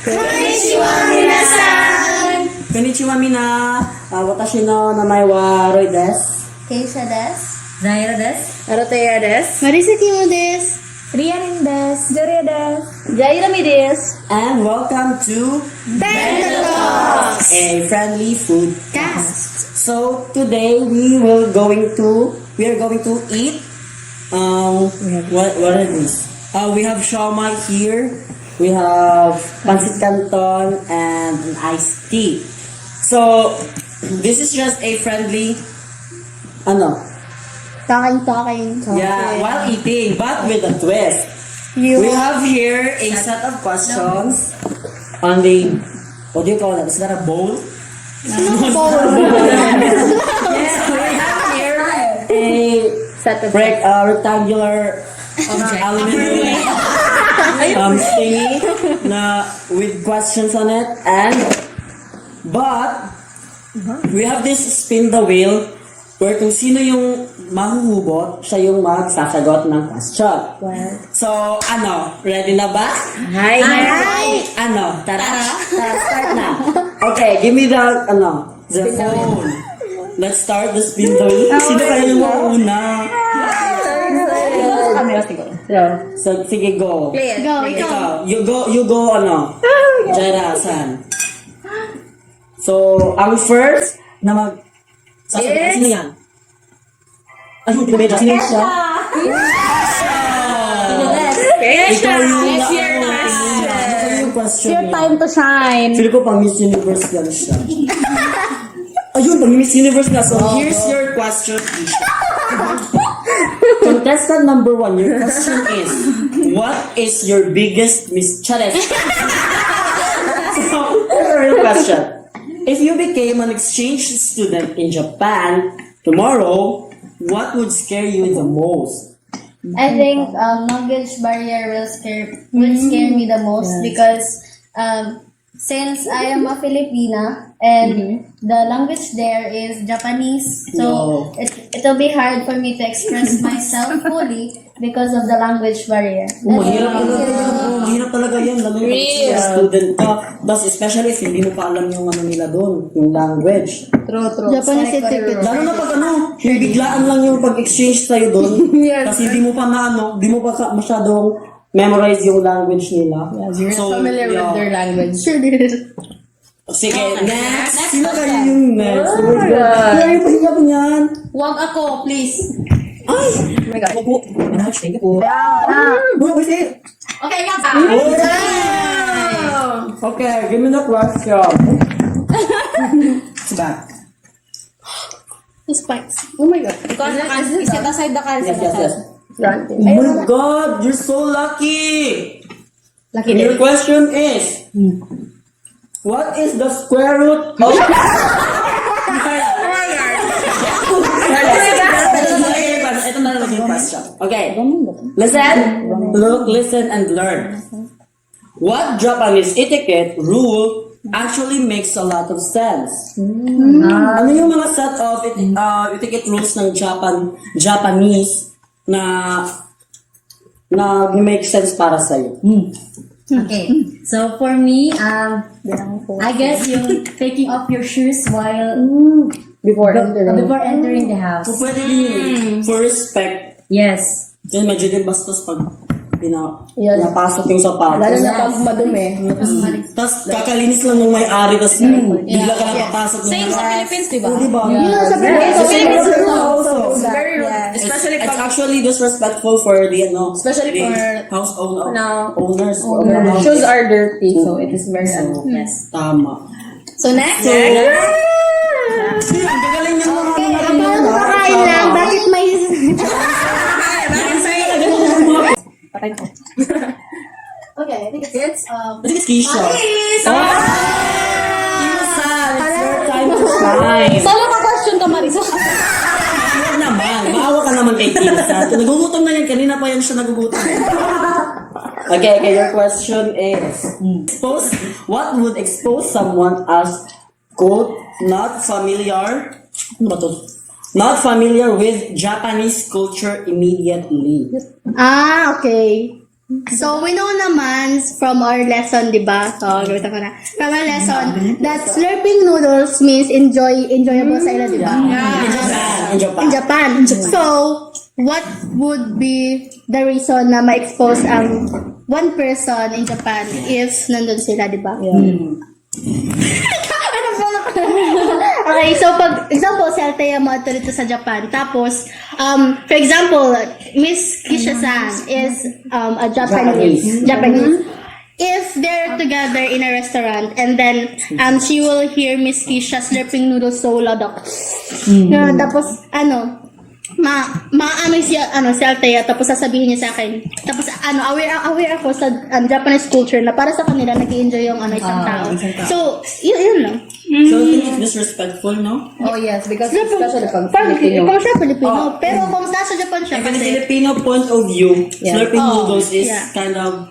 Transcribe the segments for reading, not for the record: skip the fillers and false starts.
Konnichiwa minasan! Konnichiwa mina. Watashi no namae wa Roy desu. Keisha desu. Zaira desu. Aroteya desu. Marisaki mo desu. Rianin desu. Joria desu. Jairami desu. And welcome to Bento Talks! a friendly food cast. So today we are going to eat what are these? We have shawmai here. We have pancit canton and an iced tea. So this is just a friendly Talking. yeah, while eating, but with a twist. We have here a set of questions on the, what do you call that? Is that a bowl? Yes, we have here a Set of rectangular aluminum thingy na with questions on it, but we have this spin the wheel where kung sino yung mahuhubot, siya yung magsasagot ng question. So, ready na ba? Hi! Tara, start na. Okay, give me the phone. Let's start the spin the wheel. Sino kaya yung mauna? So, sige, go. Go, ikaw. Ikaw. You go, Jaira, San. So, ang first na sasagot, sino yan? Ay, hindi ko medyo. Sino yan siya? Ikaw yung question Your niya. time to shine. Feel ko pang Miss Universe lang siya. Ayun, pang Miss Universe na. So, here's your question, Isha. Contestant number 1, your question is, what is your biggest challenge? So, here's your question. If you became an exchange student in Japan tomorrow, what would scare you the most? I think language barrier will scare me the most because since I am a Filipina and the language there is Japanese, so it'll be hard for me to express myself fully because of the language barrier. Mahirap talaga yan. Lalo yung student ka. Tapos especially if hindi mo pa alam yung nila doon, yung language. True. Japanese etiquette. Lalo na pag yung biglaan lang yung pag-exchange sa'yo doon. Kasi hindi mo pa masyadong memorize yung language nila. You're familiar with their language. Sure. Sige, next. Sino kayo yung next? Oh my God. Kaya yung pahinga po niyan. Huwag ako, please. Ay! Oh my God. Opo. Thank you po. Bro, kasi. Okay, nga ka. Okay, give me the question. Diba? The spikes. Oh my God. Set aside the cards. Yes. Oh my God, you're so lucky. Lucky Your question is, what is the square root of... Ito na lang yung question. Okay. Listen, look, listen, and learn. What Japanese etiquette rule actually makes a lot of sense? Ano yung mga set of etiquette rules ng Japanese na make sense para sa'yo? Okay. So for me, I guess yung taking off your shoes while Before before entering the house. So, pwede din yun. For respect. Yes. Kasi medyo din bastos pag pinapasok yung sapatos. Lalo na pag madumi. Tapos kakalinis lang yung may-ari, tapos bigla ka lang papasok ng Same sa Philippines, diba? Oh, diba? Sa Philippines also. Very rude. Especially it's actually disrespectful for the Especially the for house No. owners. of the house. Shoes are dirty, so it is very Yes. Tama. So next. Ang gagaling niya mga Kakain lang. Bakit may... Okay, I think it's I think it's Keisha. Keisha! It's your time to shine. Saan ka question ka, Marisa? Huwag naman. Maawa ka naman kay Keisha. Nagugutom na yan. Kanina pa yan siya nagugutom. Okay, your question is, what would expose someone as, quote, not familiar with Japanese culture immediately? Okay. So, we know naman from our lesson, di ba? So, gamitan ko na. From our lesson, that slurping noodles means enjoyable sa ila, di ba? In Japan. In Japan. So, what would be the reason na ma-expose ang one person in Japan if nandun sila, di ba? Ano ba? Okay, so pag example, si Althea mo dito sa Japan. Tapos, for example, Miss Kisha-san is a Japanese. If they're together in a restaurant and then she will hear Miss Kisha slurping noodles so loud ako. Tapos maaamay siya si Althea, tapos sasabihin niya sa akin. Tapos aware ako sa Japanese culture na para sa kanila nag-enjoy yung isang tao. So, yun lang. So, you think it's disrespectful, no? Oh yes, because especially pag Pag Filipino. siya Filipino, pero kung nasa Japan siya And from the kasi, Filipino point of view, slurping noodles is yeah. kind of,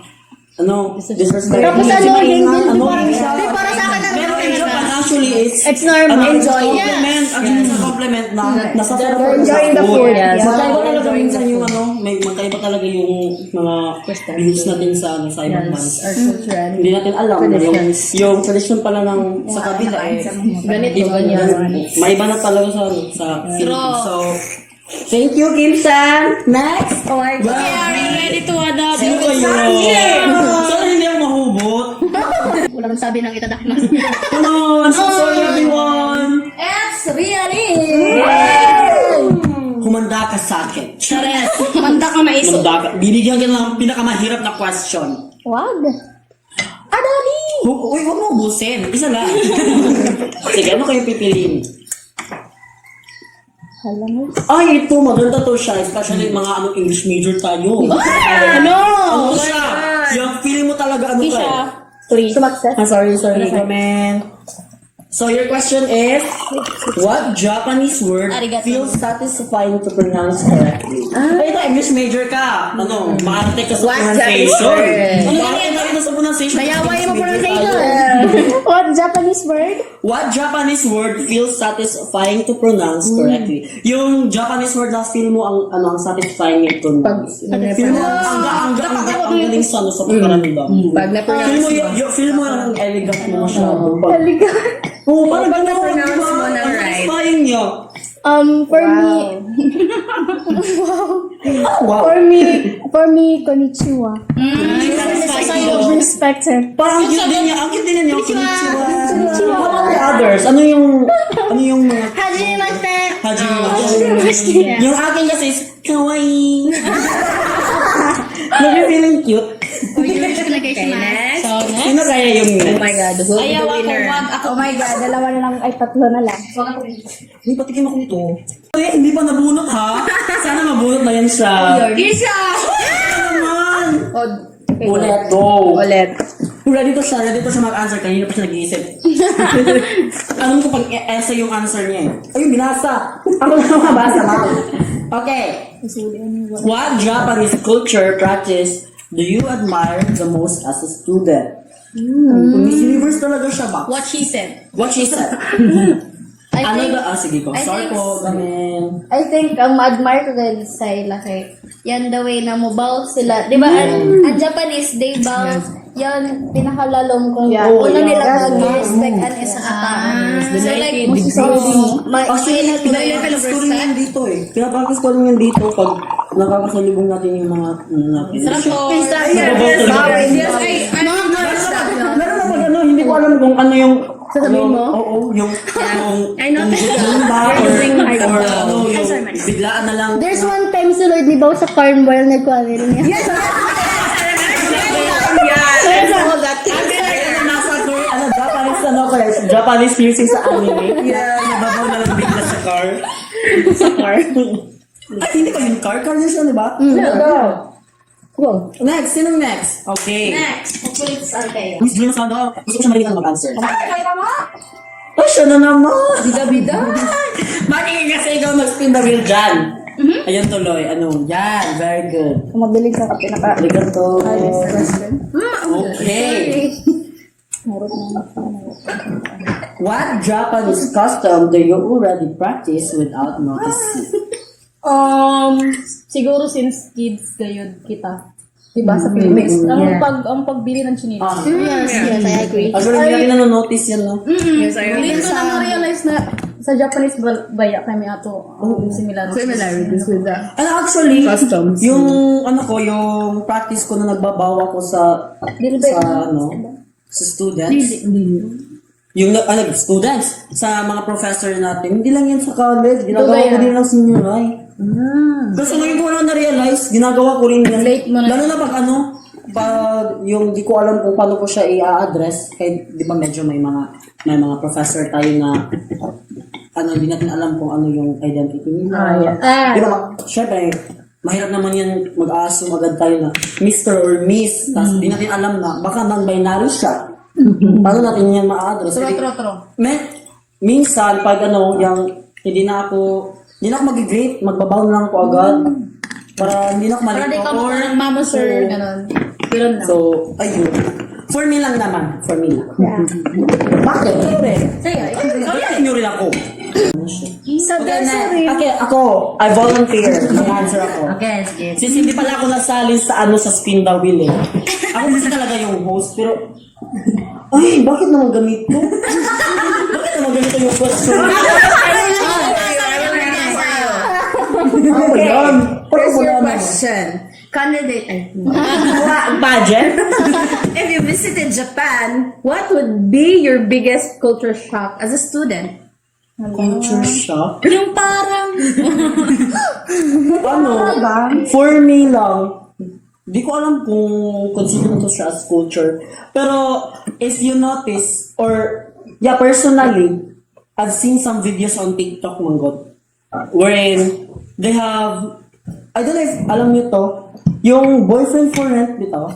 disrespectful. tapos hindi siya. para sa akin Pero in Japan, actually, It's normal. compliment. Actually, it's a compliment na nasasarap They're ka sa enjoying the food. Yes. Magkaiba talaga minsan yung magkaiba talaga yung mga views natin sa ibang bansa. Our culture. Hindi natin alam na yung tradition pala ng sa kabila Ganito, ganyan. may iba na talaga sa Philippines. So, thank you, Kim-san. Next. Oh my God. ready to adopt. Sino kayo? Sana hindi ako mahubot. Wala nang sabi ng itadakimasu. Come on, so sorry everyone. It's really. Humanda ka sa akin. Manda ka maiso. Humanda ka. Binigyan ka ng pinakamahirap na question. Wag. Uy, huwag mo ubusin. Isa lang. Sige, ano kayo pipiliin? Ay, ito, maganda to siya. Especially mga English major tayo. Ano siya? Yung feeling mo talaga ano ka eh. Sumakses. Sorry, comment. So your question is, what Japanese word feels satisfying to pronounce correctly? Ito, English major ka. Maarte ka sa pronunciation. Maarte ka rin sa pronunciation. Mayaway mo pronunciation. What Japanese word? What Japanese word feels satisfying to pronounce correctly? Yung Japanese word na feel mo ang satisfying yung pronounce. Feel mo ang galing sa pagkaramdam. Pag na-pronounce Feel mo ang elegant mo masyado. Elegant. Oo, parang Pag gano'n, na-pronounce diba? mo na Ang right. satisfying niya. For me, Wow. for me, konnichiwa. Satisfying I mo. respected. Parang ang cute din niya. Ang cute din niya. Konnichiwa. What about the others? Ano yung mga Hajimashite. hajime? Yung akin kasi is kawaii. Nag-feeling cute. Next. Sino kaya yung Oh my God. Who will be the winner? Oh my God, dalawa na lang, ay tatlo na lang. Hindi, patikim ako nito. Ay, hindi pa nabunot ha? Sana mabunot na yan siya. Isa! Ano naman? Ulit. Go. Ulit. Ready to siya mag-answer. Kanina pa siya nag-iisip. Alam ko pag essay yung answer niya eh. Ayun, binasa. Ako na mabasa. Okay. What Japanese culture practice do you admire the most as a student? Miss Universe talaga siya ba? What she said. What she said. Sige ko. Sorry po, gamin. I think ma-admire ko din sa ila kay yan the way na mo bow sila. Di ba, ang Japanese, they bow, yan, pinakalalong kung una nila mag-respect ang isa sa tao. So like, Actually, pinapractice ko rin yan dito eh. Pinapractice ko rin yan dito pag nakakasalubong natin yung mga natin. Meron na pag hindi ko alam kung ano yung Sasabihin mo? Oo, yung I know. ba or yung biglaan na lang. There's one time si Lord ni Bao sa Cornwall nagkuha rin niya. Yes! Japanese music sa anime. Yeah, nababaw na lang bigla sa car. Ay, hindi pa yung car. Car din siya, di ba? Cool. Next, sinong next? Okay. next, hopefully it's okay. Gusto ko siya marinig mag-answer. Oh, siya na naman. Bida-bida. Bakit kasi ikaw mag-spin the wheel dyan? Ayun tuloy. Yan. Very good. Mabilis na pinaka. Arigato. Okay. What Japanese custom do you already practice without noticing? Siguro since kids kayo kita. Diba, sa Philippines. Ang pagbili ng chinelas. Yes, I agree. Actually, hindi natin nanonotice yan, no? Yes, I Hindi ko na na-realize na sa Japanese baya kami ato similarities with the And actually, Customs. yung yung practice ko na nagbabawa ko sa students. Yung students sa mga professor natin, hindi lang yan sa college, ginagawa ko din ng senior high. Kasi ngayon ko lang na-realize, ginagawa ko rin yan. Late mo na. Lalo na pag yung di ko alam kung paano ko siya i-address, kaya di ba medyo may mga professor tayo na hindi natin alam kung ano yung identity nila. Di ba, syempre, mahirap naman yan mag-assume agad tayo na Mr. or Miss, tapos di natin alam na baka non-binary siya. Paano natin yan ma-address? True. Minsan, pag yung hindi na ako mag-greet, magbabaw na lang ako agad. Para hindi na ako Para di malito. ka mo mama sir, ganun. Pero na. So, ayun. For me lang naman. For me lang. Bakit? Kaya inyo rin ako. Okay, ako. I volunteer. Mag-answer ako. Okay, sige. Since hindi pala ako nasali sa spin the wheel eh. Ako kasi talaga yung host, pero ay, bakit naman ganito? Bakit naman ganito yung question? Ano ba yan? Here's your question. Candidate. Pageant? If you visited Japan, what would be your biggest culture shock as a student? Culture shock? Yung parang For me lang, di ko alam kung consider to siya as culture. Pero, if you notice, personally, I've seen some videos on TikTok, Manggot, wherein they have, I don't know if alam niyo to, yung boyfriend for rent, bitaw.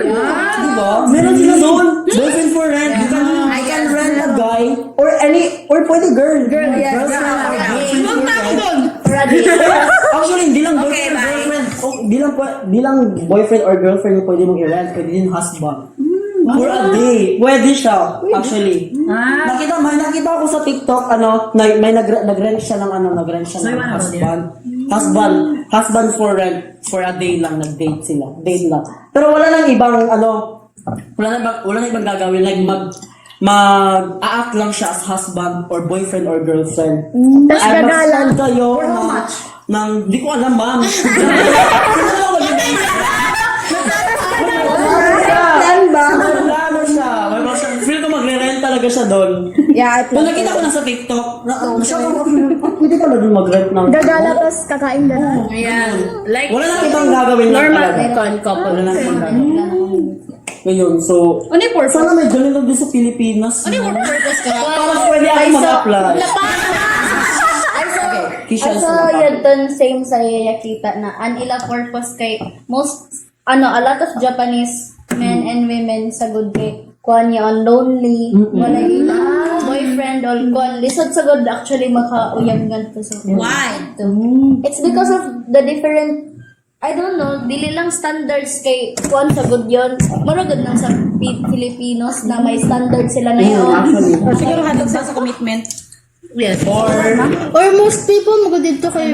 Diba? Meron sila doon. Boyfriend for rent. I can rent a guy or pwede girl. yes. Actually, hindi lang boyfriend or girlfriend. Di lang boyfriend or girlfriend yung pwede mong i-rent. Pwede din husband. For a day. Pwede siya, actually. Nakita ko sa TikTok, may nag-rent siya ng husband for rent, for a day lang, nag-date sila. Date lang. Pero wala nang ibang, wala nang ibang gagawin, like mag-a-act lang siya as husband or boyfriend or girlfriend. Tas Ay, gagalan. mag-send kayo di ko alam, ma'am. Plano siya. Feel ko magre-rent talaga siya doon. Yeah, Nung nakita ko na sa TikTok, pwede pala doon mag-rent ng... Gagala, tas kakain na. yeah. Like, Wala nang ibang gagawin lang normal talaga. couple. Wala nang ibang gagawin. Ngayon, so... ano yung purpose? Sana may ganun din sa Pilipinas. Ano yung purpose ka? Para pwede ako mag-apply. I saw yun dun same sa Yayakita na an ila purpose kay a lot of Japanese men and women sa good kay kuan niya on lonely, wala ila boyfriend or kuan lisod sa good actually makauyab ganito so Why? it's because of the different I don't know, dili lang standards kay kuan sa good yun. Maragod lang sa Filipinos na may standard sila ngayon. Or siguro hatag sa commitment. Yes. Or Or most people, magod dito kay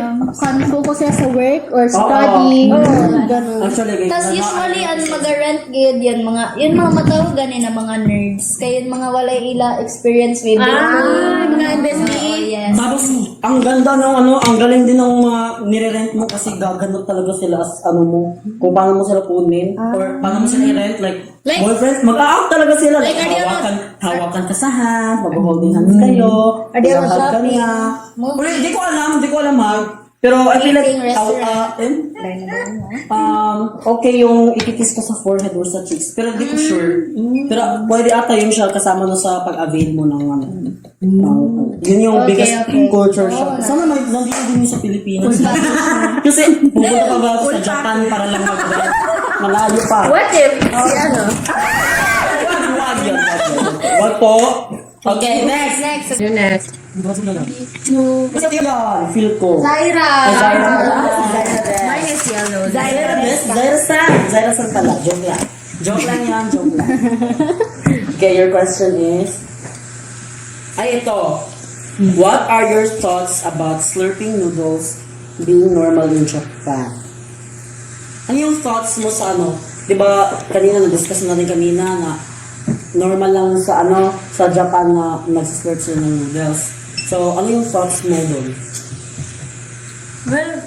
focus sila sa work or study. Ganun. actually, guys, Tapos usually, ang mag-rent gid yan, mga matawag ganin na mga nerds. Kaya yung mga walay ila experience with mga investee. yes. tapos, ang ganda ng ang galing din ng mga nire-rent mo kasi gaganap talaga sila as mo, kung paano mo sila kunin, or paano mo sila i-rent, like boyfriend, mag-a-out talaga sila, like, hawakan ka sa hand, mag-holding hands kayo, ihahag ka niya. Pero hindi ko alam ha, pero I feel like, okay yung ikikiss ka sa forehead or sa cheeks, pero hindi ko sure. Pero pwede ata yun siya kasama na sa pag-avail mo ng yun yung biggest culture shock. Sana nandito din yun sa Pilipinas. Kasi pupunta pa ba ako sa Japan para lang mag-rent? Malayo pa. What if, Wag yun. Wag po. Okay, next. You're next. Kasi yun, feel ko. Zaira! Mine is yellow. Zaira San pala. Joke lang. Joke lang. Okay, your question is... ito. What are your thoughts about slurping noodles being normal in Japan? Ano yung thoughts mo sa ano? Di ba kanina na-discuss natin kanina na normal lang sa ano sa Japan na nag-skirt sila ng noodles. So, ano yung thoughts mo doon? Well,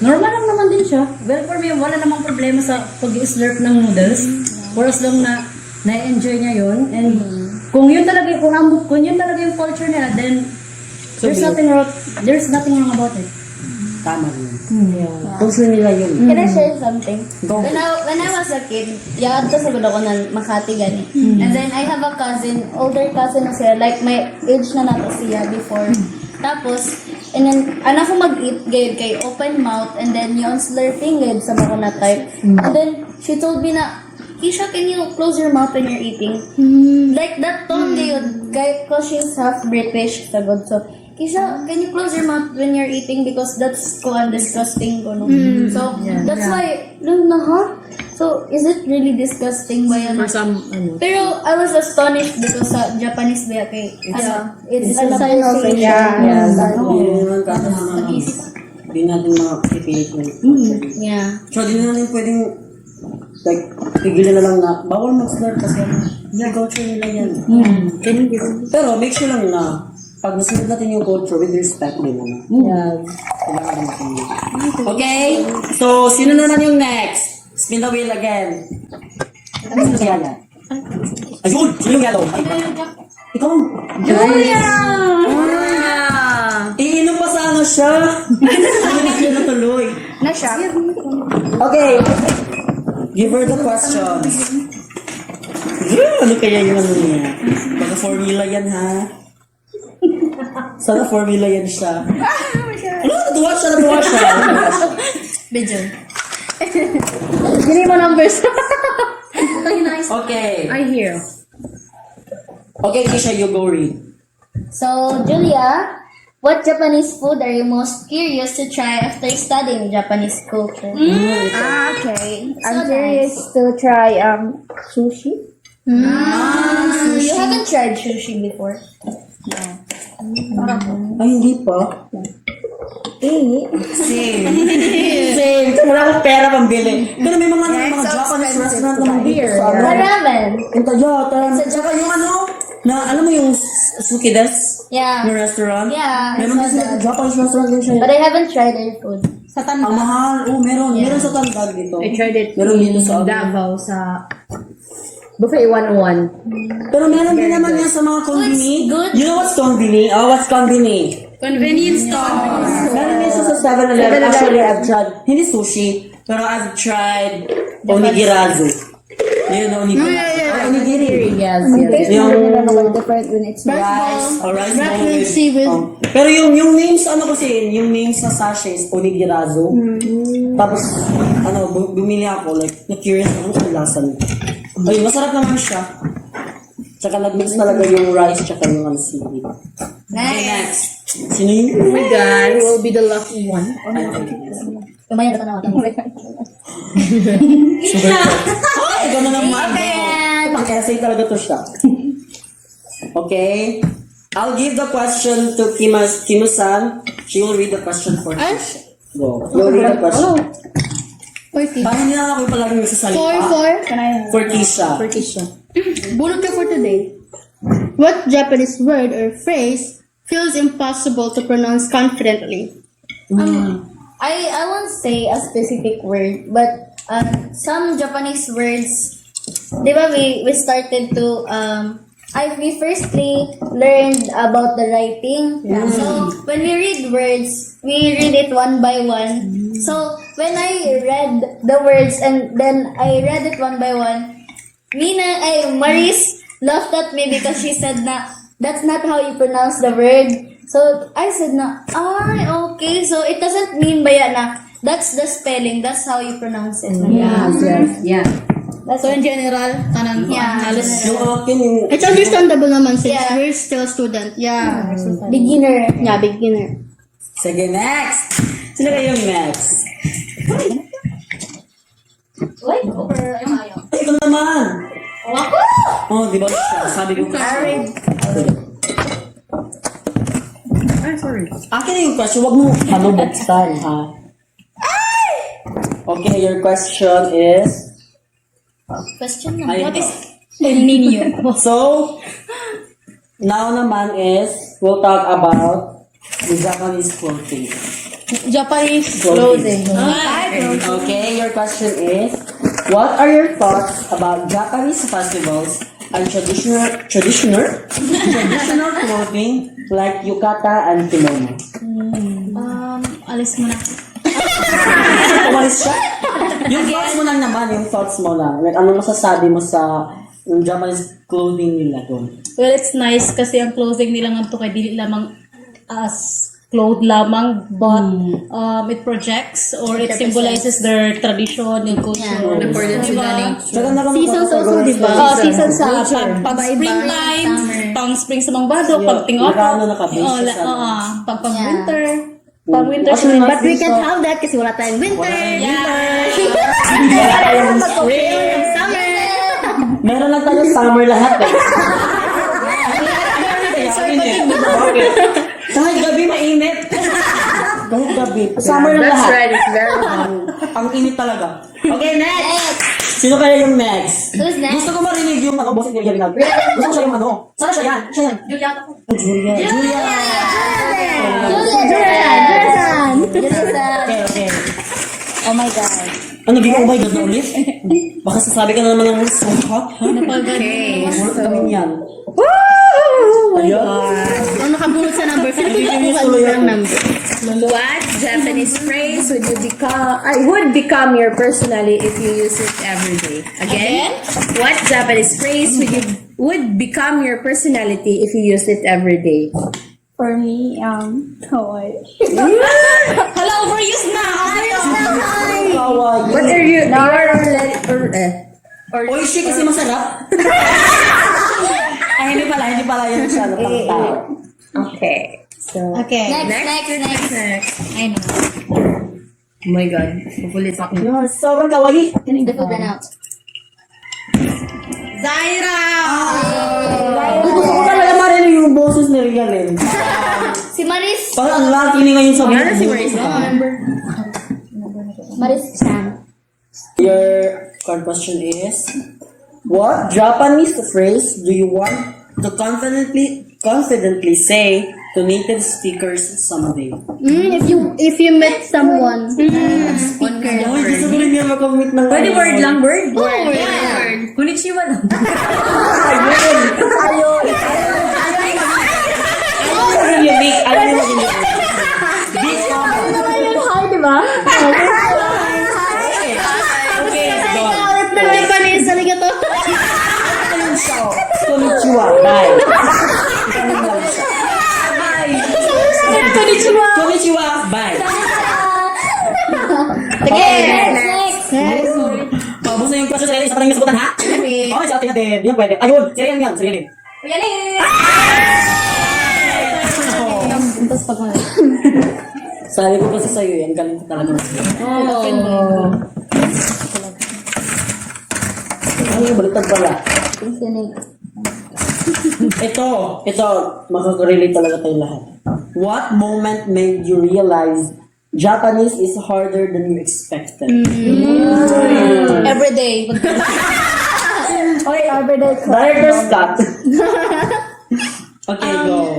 normal lang naman din siya. Well, for me, wala namang problema sa pag-slurp ng noodles. For as long na na-enjoy niya yun. And kung yun talaga yung culture nila, then there's nothing wrong about it. Tama rin. Kung sila nila yun. Can I share something? When I was a kid, yaad ko sa gulo ko ng Makati gani. And then I have a cousin, older cousin na siya, like my age na nato siya before. Tapos, and then, anak ko mag-eat gayud kay open mouth, and then yung slurping gayud sa mga na type. And then, she told me na, Kisha, can you close your mouth when you're eating? Like that tone gayud, cause she's half British, sagod. So, Kisha, can you close your mouth when you're eating because that's disgusting ko, no? So, that's why, So, is it really disgusting ba yan? For some, Pero, I was astonished because sa Japanese ba kay, it's a sign of appreciation. yeah. Yun naman kasi mga hindi natin makapipilit yun. Yeah. So, di na natin pwedeng like, pigilan na lang na bawal mag-slurp kasi yung culture nila yan. Pero make sure lang na pag nasunod natin yung culture with respect din naman. Kailangan natin yun. Okay? So, sino naman yung next? Spin the wheel again. Ano yung yellow? Ayun! Sino yung yellow? Ikaw! Julia! Iinom pa sana siya. Hindi siya natuloy. Okay. Give her the questions. Ano kaya yung ano niya? Baka formula yan, ha? Sana formula yan siya. Ano? Natuwa siya. Video. Hindi mo numbers. Okay. I hear. Okay, Kisha, you go read. So, Julia, what Japanese food are you most curious to try after studying Japanese culture? Okay. I'm curious to try sushi. You haven't tried sushi before? Ay, hindi pa. Same. Wala akong pera pambili. Pero may mga Japanese restaurant naman dito sa ano. Ramen. Saka yung ano, na alam mo yung Sukides? Yeah. Yung restaurant? Yeah, I Meron saw din that. Japanese restaurant din siya. But I haven't tried their food. Ang mahal. Oh, meron. Meron sa Tandag dito. I tried it Meron dito sa Davao sa Buffet 101. Pero meron din naman yan sa mga konbini. good. You know what's konbini? What's konbini? Convenience store. Meron din siya sa 7-Eleven. Actually, I've tried, hindi sushi, pero I've tried onigirazu. Yun, onigiri. Yes. Yung different when it's rice, rice bowl with seaweed. Pero yung names, ano kasi, yung names sa sachets, onigirazu. Tapos, bumili ako, like, na-curious ako sa lasa nito. Ayun, masarap naman siya. Tsaka nag-mix talaga yung rice tsaka yung seaweed. Okay, next. Sino yun? Oh my God, who will be the lucky one? Kumain ka na ako. Sugar coat. Ay, gano'n naman. Pang-essay talaga to siya. Okay. I'll give the question to Kimu-san. She will read the question for us. Go. You'll read the question. Parang hindi na ako yung palaging nagsasalita. For Kisha. Bullet ka for today. What Japanese word or phrase feels impossible to pronounce confidently? I won't say a specific word, but some Japanese words, di ba we started to, we firstly learned about the writing. So, when we read words, we read it one by one. So, when I read the words and then I read it one by one, Maris laughed at me because she said na, that's not how you pronounce the word. So, I said na, okay. So, it doesn't mean ba yan na, that's the spelling, that's how you pronounce it. Yeah. So, in general, halos Yung akin, yung... It's understandable naman since Yeah. we're still student. Yeah. beginner. Yeah, beginner. Sige, next! Sino kayo yung next? Ay, ikaw naman! Oh, di ba? Sabi ko. I'm sorry. Akin na yung question, wag mo buksan, ha? Okay, your question is... Question naman. Ay, What ito. is El Nino? So, now naman is, we'll talk about the Japanese clothing. Japanese Clothing. clothing. Okay, your question is, what are your thoughts about Japanese festivals and traditional clothing like yukata and kimono? Alis mo na. Umalis siya? Yung thoughts mo lang naman, yung thoughts mo lang. Like, ano masasabi mo sa yung Japanese clothing nila doon? Well, it's nice kasi ang clothing nila nga to kay dili lamang as clothes lamang, but it projects or it symbolizes their tradition, yung culture. Tsaka Seasons also, di ba? Season sa pag springtime, pang spring sa mga badok, pag tingok. Nakaano naka-base siya sa... Pag winter. Pag winter Actually, siya. But we can't have that kasi wala tayong winter. Wala tayong spring. Summer. Meron lang tayo summer lahat eh. Bakit? Kahit gabi mainit. Kahit gabi. Summer lang lahat. Right, it's very hot. Ang init talaga. Okay, next! Sino kaya yung next? Who's next? Gusto ko marinig yung ano, bossing niya ginag. Gusto ko siya yung ano. Sana siya yan. Siya yan. Julia. Julia. Okay, okay. Oh my God. Ano, di ko, oh my God na ulit? Baka sasabi ka na naman ng so hot, ha? Okay. Wala kami yan. Ayun. Ano nakabunod sa number? Sino Curious kukuha tuloy ng ako. number? What Japanese phrase would become your personality if you use it every day? Again? What Japanese phrase would become your personality if you use it every day? For me, kawaii. Hala, overused na! Kawaii. What are you? Oishi kasi masarap. Ay, hindi pala yun siya. Pang tao. Okay. So, Okay. Next. I know. oh my God. Pupulit ako. Yun, sobrang kawaii. The food ran out. Zaira! Gusto ko talaga marinig yung boses ni Rigalin. Si Maris. Parang ang laki ni ngayon sa Yan si buhay. Maris Chan. Your current question is, what Japanese phrase do you want to confidently say to native speakers someday? If you met someone. Ay, gusto ko rin yung makamit ng... Pwede word lang, word? Word. Konnichiwa lang. Ayun, unique. Ayun yung unique. Big comment. Hi, di ba? Okay, go. Ulit na Japanese. Arigato. Ayun siya. Konnichiwa. Bye. Konnichiwa. Konnichiwa. Bye. Next. Paubos na yung question sa Isa pa lang yung sagutan, ha? Okay, sa atin natin. Di yan pwede. Ayun, siriyan yan. Siriyan. Sabi ko kasi sa'yo yan. Galing ko talaga na sa'yo. Ay, baliktad pala. Ito, makaka-relate talaga tayo lahat. What moment made you realize Japanese is harder than you expected? Every day. Okay, everyday Director's cut. Okay, go.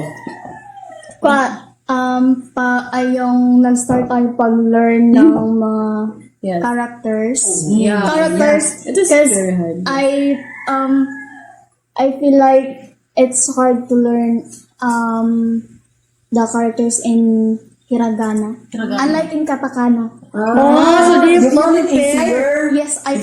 Yung nag-start tayo pag-learn ng mga characters. Characters. Because I feel like it's hard to learn the characters in hiragana. Unlike in katakana. So do you find it easier? Yes, I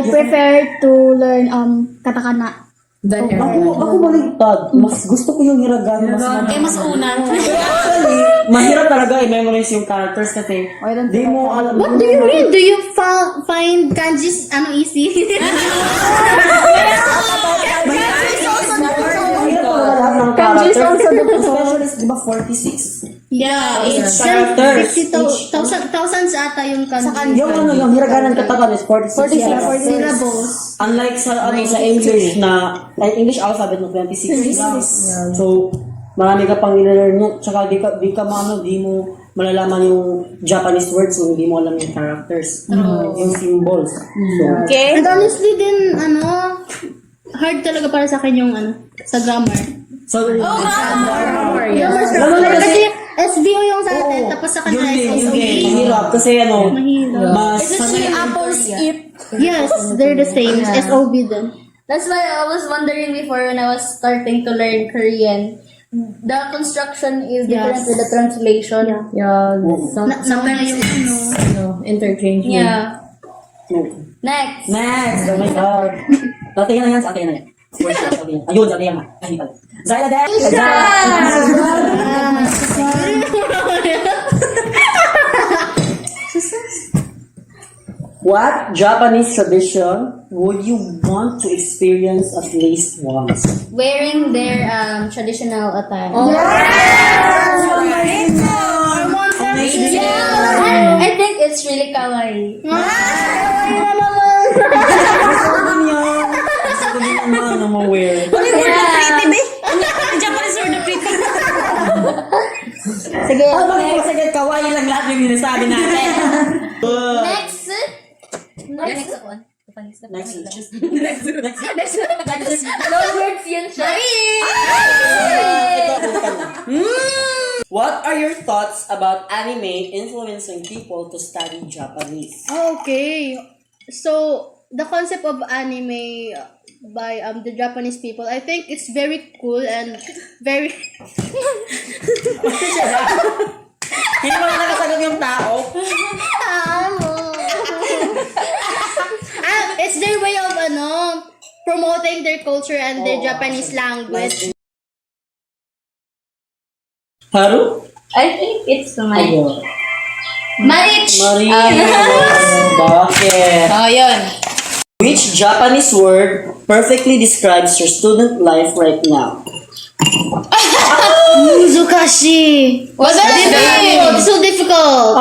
prefer to learn katakana. Ako baliktad. Mas gusto ko yung hiragana. Mas una. Actually, mahirap talaga i-memorize yung characters kasi di mo alam. What do you mean? Do you find kanjis easy? Mahirap talaga lahat ng characters. Especially, di ba 46? Yeah, it's Characters. thousands ata yung kanji. Yung hiragana ng katawan is 46 syllables. Unlike sa English na, like English alphabet no 26 lang. So, marami ka pang i-learn mo. Tsaka di mo malalaman yung Japanese words kung hindi mo alam yung characters. Yung symbols. So, Okay? And honestly din, hard talaga para sa akin yung sa grammar. so Grammar, yes. Grammar Lalo structure. na kasi- Kasi SVO yung sa atin, tapos sa kanila is yun SOE. din. Mahirap kasi mas Apples eat. Yes, they're the same. SOB din. That's why I was wondering before when I was starting to learn Korean. The construction is different Yes. with the translation. Yeah, Sometimes yung interchange. Yeah. Next. Next! Oh my God! Dati yan na yan, sa atin na yan. Where's that? Dati yan. Ayun, dati yan nga. Ay, pala. Zayla din! What Japanese tradition would you want to experience at least once? Wearing their traditional attire. I think it's really kawaii. Ano mo wear? Japanese word na pretty. Sige. Sige, kawaii lang lahat yung sinasabi natin. Next. Next one. Next. No words yan siya. What are your thoughts about anime influencing people to study Japanese? Okay. So, the concept of anime by the Japanese people, I think it's very cool and very... Hindi mo na nakasagot yung tao. It's their way of promoting their culture and their Japanese language. Haru? I think it's my... Ayun. Marich! Maria. Bakit? Oh, yun. Which Japanese word perfectly describes your student life right now? Muzukashi. What's that? It's so difficult.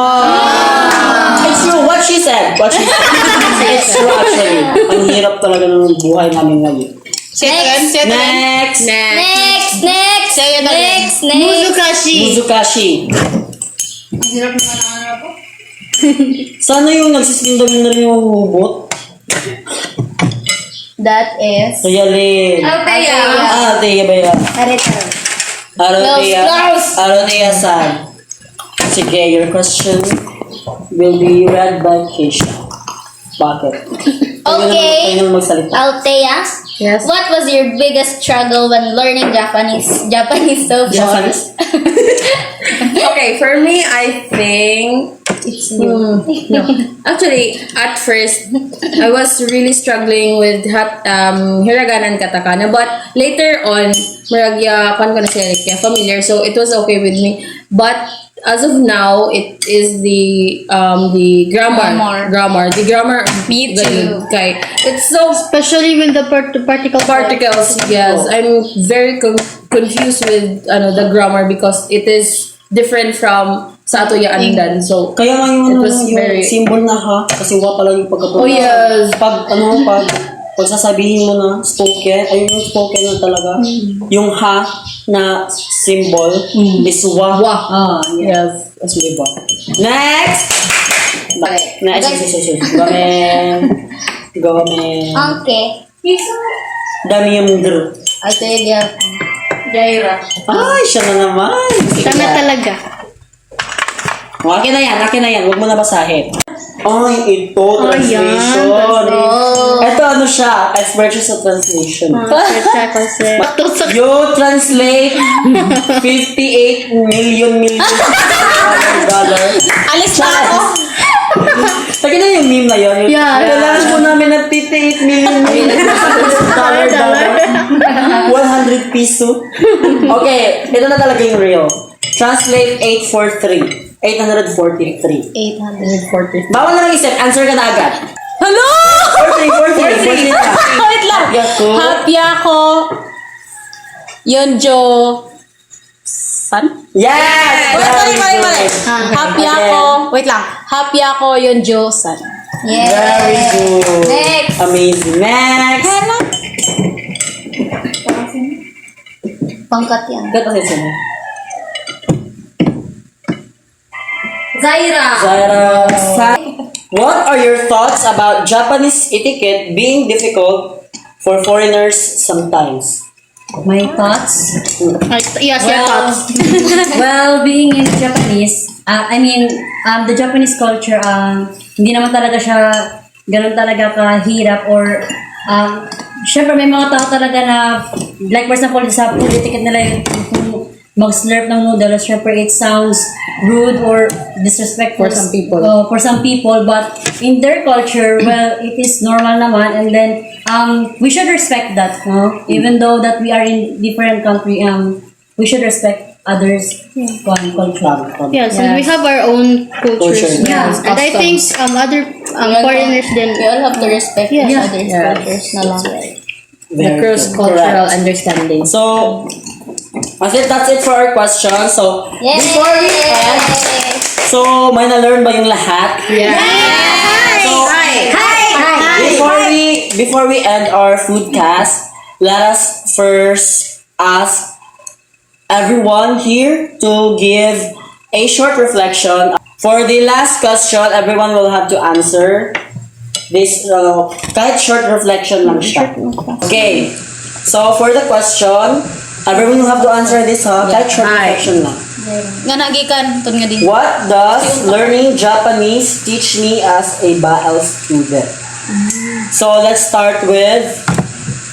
It's true. What she said. It's true actually. Ang hirap talaga ng buhay namin ngayon. Next! Next! Muzukashi. Muzukashi. Sana yung nagsisindamin na rin yung hubot. That is... Sayalin. Althea. Althea ba yan? Althea. Klaus. Althea-san. Sige, your question will be read by Keisha. Bakit? Okay. Kayo naman magsalita. Althea, Yes. what was your biggest struggle when learning Japanese so far? Japanese? Okay, for me, I think it's no. Actually, at first, I was really struggling with hiragana and katakana, but later on, maragya kan ko na siya kaya familiar, so it was okay with me. But as of now, it is the grammar. The grammar. Me too. Okay, it's so Especially with the particles. particles. Yes, I'm very confused with the grammar because it is different from sa ato ya andan. So Kaya nga yung, It was yung very- symbol na ha, kasi wa pala yung pagkatulad. Oh, yes. Pag sasabihin mo na spoken, ayun yung spoken na talaga. Yung ha na symbol is wa. yes. As diba? Next! Next. Gamen. Okay. Dami yung dr. Althea. Jaira. Ay, siya na naman. Tama talaga. Akin na yan. Huwag mo na basahin. Ay, ito, translation. Ito, ano siya? Expression sa translation. You translate 58 million dollar. Alis na ako. Sige na yung meme na yun. Yeah. Kailangan po namin ng 58 million dollar. 100 piso. Okay, ito na talaga yung real. Translate 843. 843. 840. Bawal na mag-isip. Answer ka na agad. Hello! 43 na. Wait lang. Happy ako. Yonjo. San? Yes! Mali. Happy Again. ako. Wait lang. Happy ako Yonjo San. Yes. Very good. Next. Amazing. Next! Pangkat yan. Ganda sa sino. Zaira, what are your thoughts about Japanese etiquette being difficult for foreigners sometimes? My thoughts? Yes, your thoughts. Well, being in Japanese, the Japanese culture, hindi naman talaga siya ganun talaga kahirap or, syempre may mga tao talaga na, like for example, sa food etiquette nila yung mag-slurp ng noodles, syempre it sounds rude or disrespectful For some people. For some people, but in their culture, well, it is normal naman, and then we should respect that, no? Even though that we are in different country, we should respect others' culture. Yes, and we have our own cultures. Culture. Yeah. And I think other foreigners then We all have to respect each other's cultures na lang. The cross-cultural understanding. So, I think that's it for our question. So, before we end, so may na-learn ba yung lahat? Yeah. So, before we end our food cast, let us first ask everyone here to give a short reflection. For the last question, everyone will have to answer this kahit short reflection lang siya. Okay. So for the question, everyone will have to answer this kahit short reflection lang. Nga nagikan, ito nga din. What does learning Japanese teach me as a BAL student? So let's start with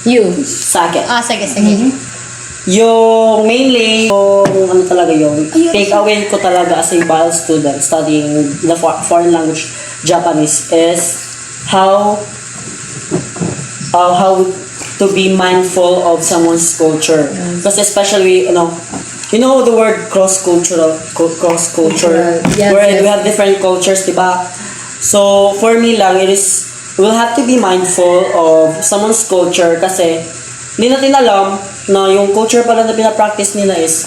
You. Sake. Sige, sige. Yung mainly, yung ano talaga yung take away ko talaga as a BAL student studying the foreign language Japanese is how to be mindful of someone's culture. Because especially, you know the word cross-culture, Yes, where yes. we have different cultures, diba? So, for me lang, we'll have to be mindful of someone's culture kasi hindi natin alam na yung culture pala na pinapractice nila is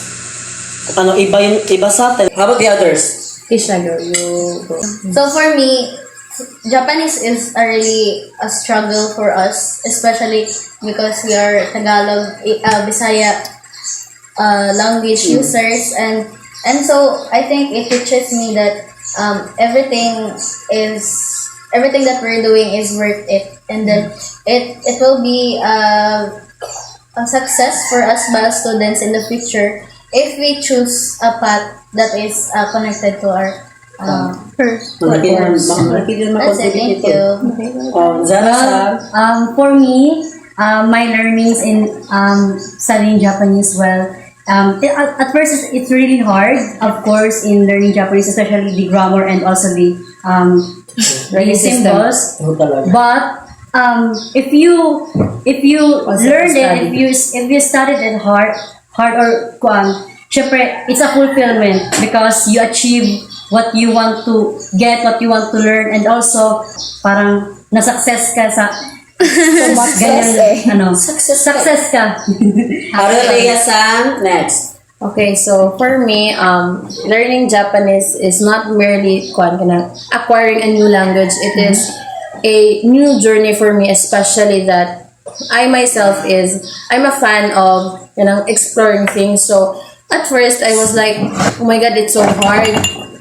iba sa atin. How about the others? Isha, you go. So for me, Japanese is a struggle for us, especially because we are Tagalog, Bisaya language users, and so I think it teaches me that everything that we're doing is worth it, and then it will be a success for us BAL students in the future if we choose a path that is connected to our That's it, thank you. Zara, For me, my learnings in studying Japanese, at first it's really hard, of course, in learning Japanese, especially the grammar and also the symbols. But if you learned it, if you studied it hard or syempre, it's a fulfillment because you achieve what you want to get, what you want to learn, and also parang na-success ka sa success ka. Aurelea-san, next. Okay, so for me, learning Japanese is not merely acquiring a new language. It is a new journey for me, especially that I myself I'm a fan of exploring things. So at first, I was like, oh my God, it's so hard.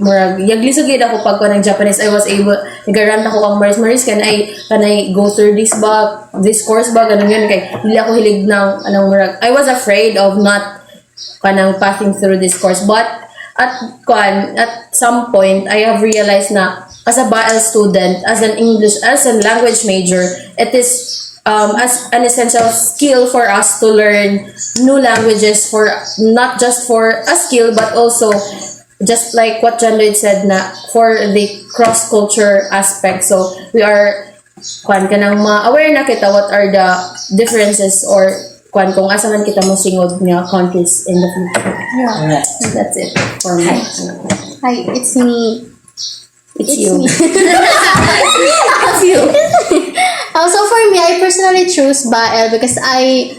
Murag, yaglisugid ako pag ng Japanese. I was able, nag-rant ako ang Maris, can I go through this course ba, ganun yun, kay hindi ako hilig ng, murag, I was afraid of not, passing through this course, but, at some point, I have realized na, as a BAL student, as a language major, it is, as an essential skill for us to learn new languages not just for a skill but also just like what John Lloyd said na for the cross-culture aspect. So we are aware na kita what are the differences or kung asa man kita mosingod nga countries in the future. Yeah. That's it for me. Hi, it's me. It's you. It's you. Also for me, I personally choose BAL because I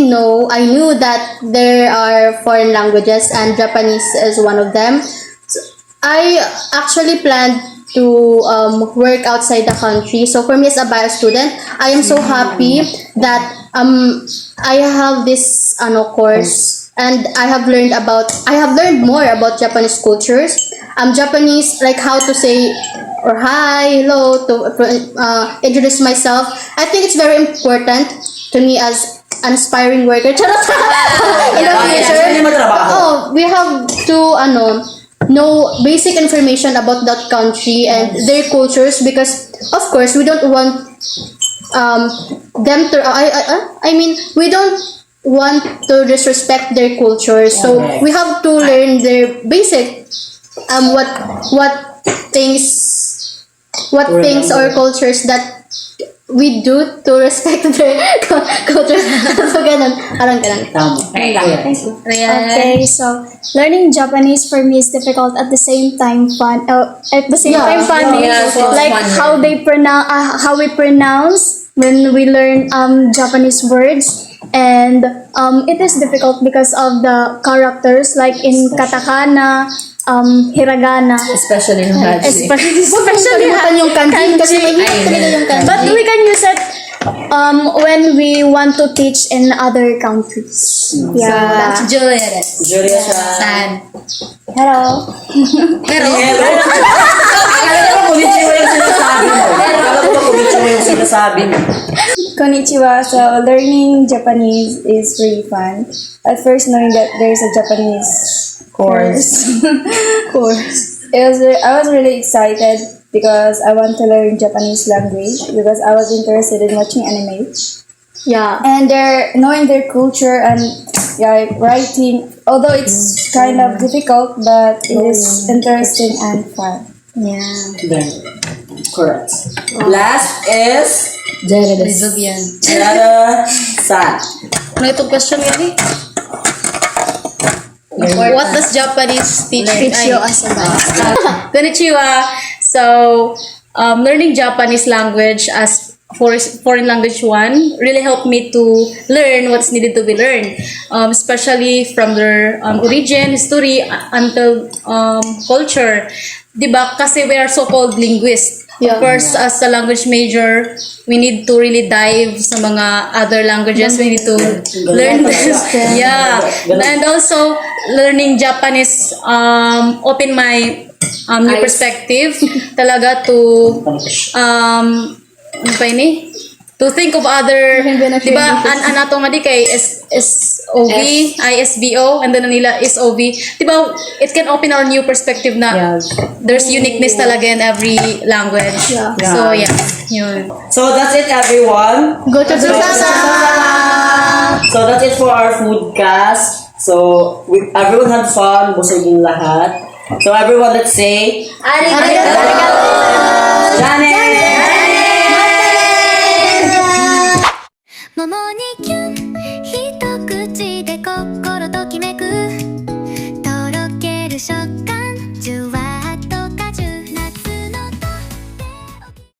knew that there are foreign languages and Japanese is one of them. So I actually planned to work outside the country. So for me as a BAL student, I am so happy that I have this course and I have learned more about Japanese cultures. Japanese, like how to say or hi, hello, to introduce myself. I think it's very important to me as an aspiring worker. Charot! In the future. Hindi matrabaho. Oh, we have to know basic information about that country and their cultures, because of course we don't want them to I mean we don't want to disrespect their culture, so Correct. we have to learn their basic what things or cultures that we do to respect their culture. So ganun, parang ganun. Tama. Okay, so learning Japanese for me is difficult at the same time fun. At the same time funny, like how they pronounce, how we pronounce when we learn Japanese words, and it is difficult because of the characters, like in katakana, hiragana. Especially in Haji. Especially yung kanji, kasi may talaga yung kanji. But we can use it when we want to teach in other countries. Yeah. Juliet. Julia siya. San. Hello. Pero, Akala ko konnichiwa yung sinasabi mo. Akala ko konnichiwa yung sinasabi mo. Konnichiwa. So learning Japanese is really fun. At first, knowing that there's a Japanese course. I was really excited because I want to learn Japanese language because I was interested in watching anime. Yeah. And knowing their culture and writing, although it's kind of difficult, but it is interesting and fun. Then, correct. Last is Lizubian. Jada San. Ano itong question gabi? What does Japanese teach you as a Konnichiwa. So, learning Japanese language as foreign language 1 really helped me to learn what's needed to be learned, especially from their origin, history, until culture. Diba? Kasi we are so-called linguists. Yeah. Of course, as a language major, we need to really dive sa mga other languages. We need to learn this. Yeah. And also, learning Japanese open my new perspective talaga to ano pa ini? To think of other, di ba, anato nga di kay SOV, ISBO, and then nila SOV. Di ba, it can open our new perspective na there's uniqueness talaga in every language. So, yeah. Yun. So that's it, everyone. Go to Susana! So that's it for our food cast. So everyone had fun, busog yung lahat. So everyone, let's say Arigato! Janet! 桃に